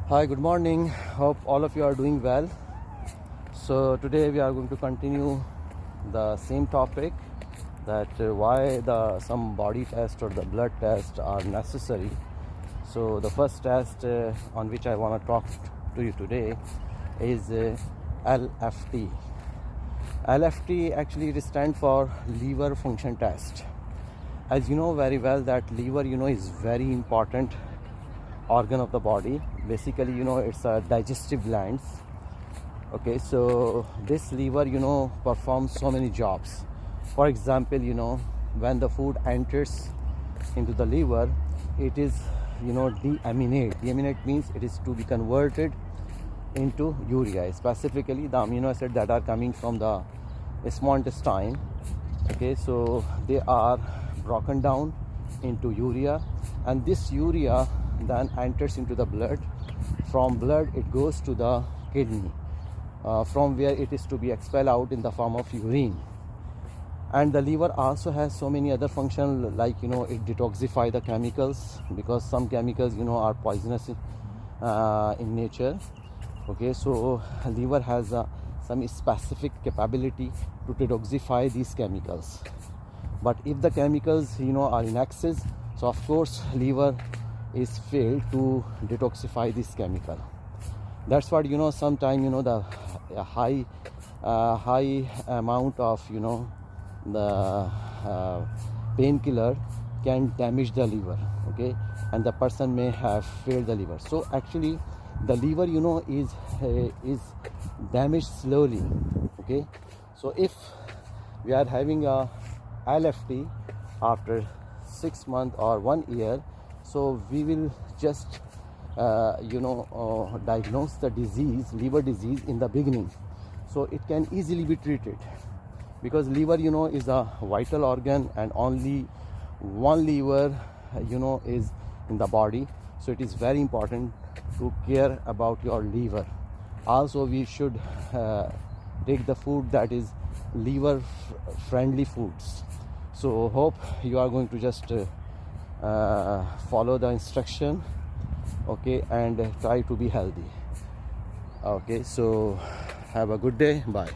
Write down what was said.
Hi, good morning. Hope all of you are doing well. So today we are going to continue the same topic, that why the some body test or the blood test are necessary. So the first test on which I want to talk to you today is LFT. LFT actually it stands for liver function test. As you know very well that liver is very important organ of the body. Basically it's a digestive glands. Okay, so this liver performs so many jobs. For example, when the food enters into the liver, it is deaminate means it is to be converted into urea, specifically the amino acids that are coming from the small intestine. Okay, so they are broken down into urea, and this urea then enters into the blood. From blood it goes to the kidney, from where it is to be expelled out in the form of urine. And the liver also has so many other functions, like it detoxify the chemicals, because some chemicals are poisonous in nature. Okay, so liver has some specific capability to detoxify these chemicals. But if the chemicals are in excess, so of course liver is failed to detoxify this chemical. That's what sometimes the high amount of the painkiller can damage the liver. Okay, and the person may have failed the liver. So actually the liver is damaged slowly. Okay, so if we are having a LFT after 6 months or 1 year, so we will just diagnose the disease, liver disease, in the beginning, so it can easily be treated. Because liver is a vital organ, and only one liver is in the body, so it is very important to care about your liver. Also we should take the food that is liver friendly foods. So hope you are going to just follow the instruction, okay, and try to be healthy. Okay, so have a good day. Bye.